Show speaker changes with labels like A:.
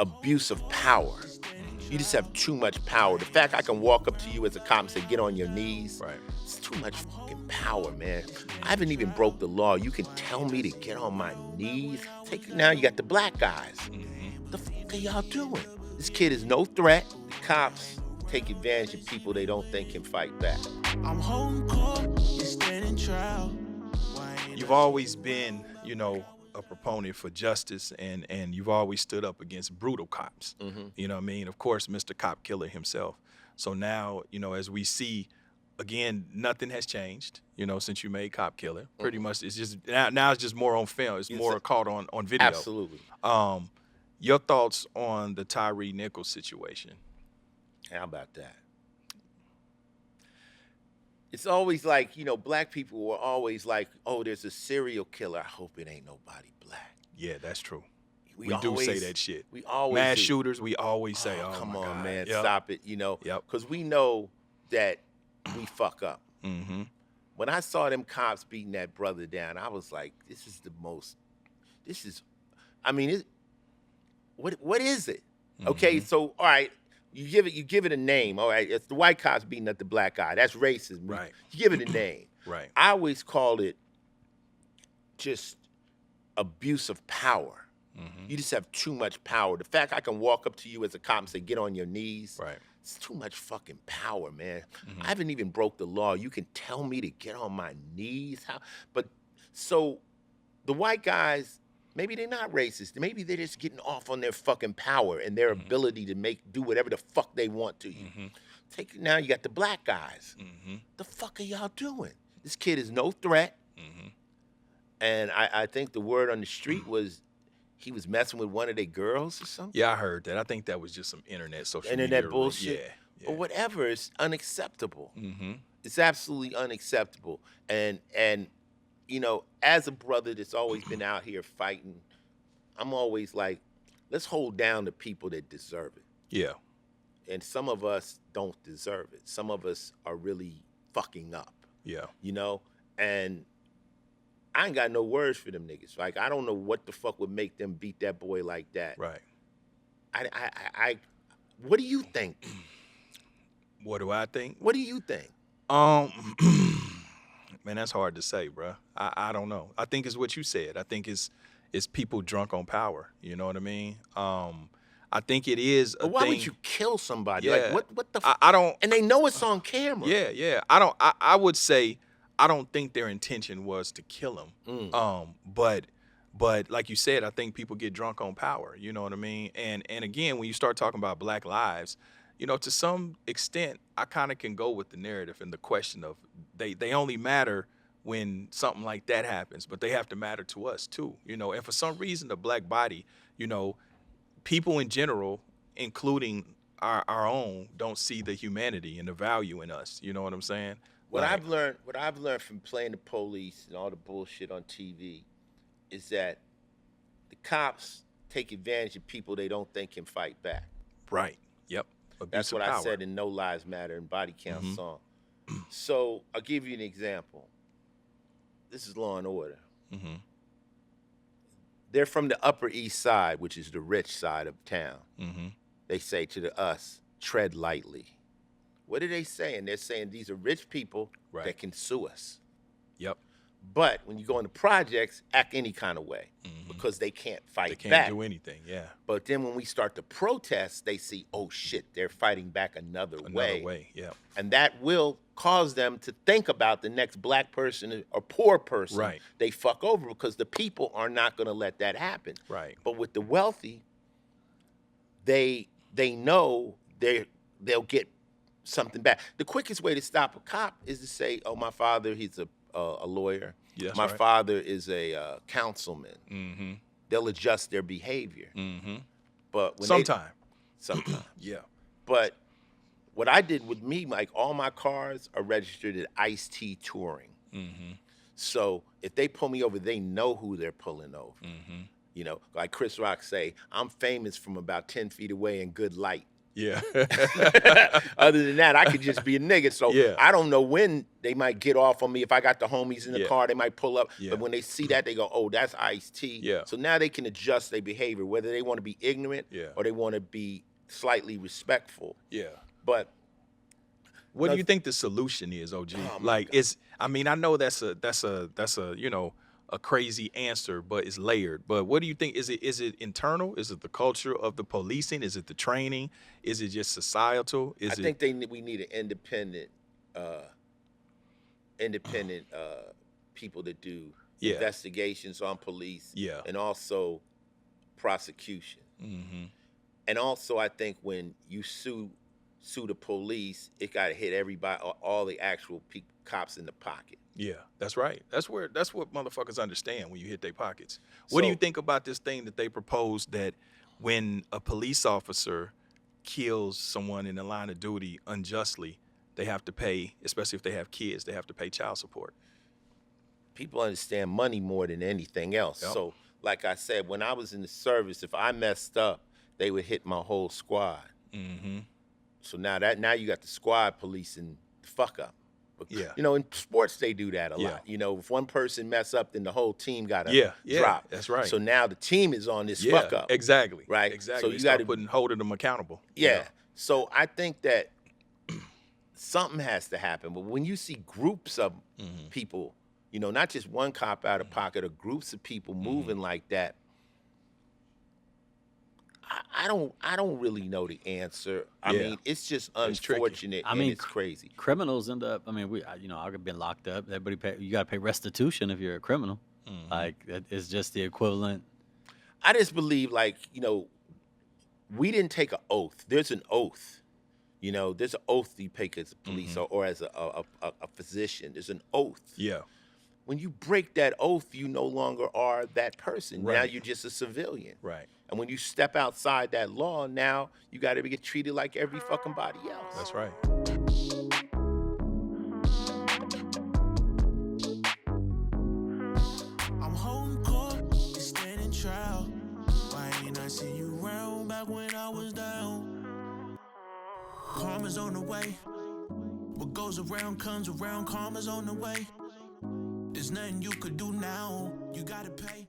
A: abuse of power. You just have too much power. The fact I can walk up to you as a cop and say, get on your knees,
B: Right.
A: it's too much fucking power, man. I haven't even broke the law. You can tell me to get on my knees. Now you got the black guys. What the fuck are y'all doing? This kid is no threat. The cops take advantage of people they don't think can fight back.
C: I'm holding court, you standing trial.
B: You've always been, a proponent for justice, and you've always stood up against brutal cops. You know what I mean? Of course, Mr. Cop Killer himself. So now, as we see, again, nothing has changed, since you made Cop Killer. Pretty much, it's just now it's just more on film. It's more caught on video.
A: Absolutely.
B: Your thoughts on the Tyre Nichols situation?
A: How about that? It's always like, black people were always like, oh, there's a serial killer. I hope it ain't nobody black.
B: Yeah, that's true. We
A: always
B: do say that shit.
A: We always
B: mass
A: do.
B: shooters. We always say, "Oh,
A: come
B: my
A: on,
B: God.
A: man,
B: Yep.
A: stop it."
B: Yep.
A: Because we know that we fuck up.
B: Mm-hmm.
A: When I saw them cops beating that brother down, I was like, "This is the most. This is, I mean, what is it?" Okay, so all right, you give it a name. All right, it's the white cops beating up the black guy. That's racism.
B: Right.
A: You give it a name.
B: Right.
A: I always call it just abuse of power. You just have too much power. The fact I can walk up to you as a cop and say, get on your knees,
B: Right.
A: it's too much fucking power, man. I haven't even broke the law. You can tell me to get on my knees. But so the white guys, maybe they're not racist. Maybe they're just getting off on their fucking power and their ability to do whatever the fuck they want to you. Now you got the black guys. The fuck are y'all doing? This kid is no threat. And I think the word on the street was he was messing with one of their girls or something.
B: Yeah, I heard that. I think that was just some social media.
A: Internet bullshit.
B: Yeah.
A: Or whatever. It's unacceptable. It's absolutely unacceptable. And as a brother that's always been out here fighting, I'm always like, let's hold down the people that deserve it.
B: Yeah.
A: And some of us don't deserve it. Some of us are really fucking up.
B: Yeah.
A: And I ain't got no words for them niggas. Like, I don't know what the fuck would make them beat that boy like that.
B: Right.
A: I what do you think?
B: What do I think?
A: What do you think?
B: Man, that's hard to say, bro. I don't know. I think it's what you said. I think it's people drunk on power. You know what I mean? I think it is a
A: But why
B: thing.
A: would you kill somebody?
B: Yeah.
A: Like, what the fuck?
B: I don't.
A: And they know it's on camera.
B: Yeah. I would say I don't think their intention was to kill him. But like you said, I think people get drunk on power. You know what I mean? And again, when you start talking about Black lives, to some extent, I kind of can go with the narrative and the question of they only matter when something like that happens, but they have to matter to us too. And for some reason, the Black body, people in general, including our own, don't see the humanity and the value in us. You know what I'm saying?
A: What I've learned from playing the police and all the bullshit on TV is that the cops take advantage of people they don't think can fight back.
B: Right. Yep.
A: That's what I said in No Lives Matter and Body Count song. So I'll give you an example. This is Law and Order. They're from the Upper East Side, which is the rich side of town. They say to us, tread lightly. What are they saying? They're saying these are rich people that can sue us.
B: Yep.
A: But when you go into projects, act any kind of way because they can't fight back.
B: They can't do anything, yeah.
A: But then when we start to protest, they see, oh shit, they're fighting back another way.
B: Another way, yeah.
A: And that will cause them to think about the next black person or poor person they fuck over because the people are not going to let that happen.
B: Right.
A: But with the wealthy, they know they'll get something back. The quickest way to stop a cop is to say, oh, my father, he's a lawyer.
B: Yes,
A: my father is a councilman. They'll adjust their behavior. But when
B: Sometime. Yeah.
A: But what I did with me, Mike, all my cars are registered at Ice-T Touring. So if they pull me over, they know who they're pulling over. Like Chris Rock say, I'm famous from about 10 feet away in good light.
B: Yeah.
A: Other than that, I could just be a nigga. So
B: Yeah.
A: I don't know when they might get off on me. If I got the homies in the
B: Yeah.
A: car, they might pull up.
B: Yeah.
A: But when they see that, they go, oh, that's Ice-T.
B: Yeah.
A: So now they can adjust their behavior, whether they want to be ignorant
B: Yeah.
A: or they want to be slightly respectful.
B: Yeah.
A: But
B: What do you think the solution is, OG?
A: Oh, my
B: Like,
A: God.
B: I mean, I know that's a you know, a crazy answer, but it's layered. But what do you think? Is it internal? Is it the culture of the policing? Is it the training? Is it just societal?
A: I think we need an independent people to do
B: Yeah.
A: investigations on police,
B: Yeah.
A: and also prosecution.
B: Mm-hmm.
A: And also, I think when you sue the police, it got to hit everybody, all the actual cops in the pocket.
B: Yeah, that's right. That's what motherfuckers understand when you hit their pockets. What do you think about this thing that they proposed, that when a police officer kills someone in the line of duty unjustly, they have to pay, especially if they have kids, they have to pay child support?
A: People understand money more than anything else.
B: Yep.
A: So, like I said, when I was in the service, if I messed up, they would hit my whole squad.
B: Mm-hmm.
A: So now you got the squad policing the fuck up.
B: Yeah.
A: You know, in sports they do that a
B: Yeah.
A: lot. You know, if one person mess up, then the whole team got to
B: Yeah,
A: drop.
B: that's right.
A: So now the team is on this
B: Yeah,
A: fuck up.
B: exactly.
A: Right?
B: Exactly.
A: So
B: They
A: you
B: start
A: gotta
B: holding them accountable.
A: Yeah. So I think that something has to happen. But when you see groups of
B: Mm-hmm.
A: people, you know, not just one cop out of pocket, or groups of people moving like that, I don't really know the answer. I
B: Yeah.
A: mean, it's just
B: It's tricky.
A: unfortunate and it's crazy.
D: Criminals end up. I mean, I've been locked up. You got to pay restitution if you're a criminal.
B: Mhm.
D: Like it's just the equivalent.
A: I just believe, like, you know, we didn't take an oath. There's an oath. You know, there's an oath you take as a police or as a physician. There's an oath.
B: Yeah.
A: When you break that oath, you no longer are that person. Now
B: Right.
A: you're just a civilian.
B: Right.
A: And when you step outside that law, now you got to get treated like every fucking body else.
B: That's right.
C: I'm holding court, standing trial. Why ain't I see you round back when I was down? Karma's on the way. What goes around comes around. Karma's on the way. There's nothing you could do now. You gotta pay.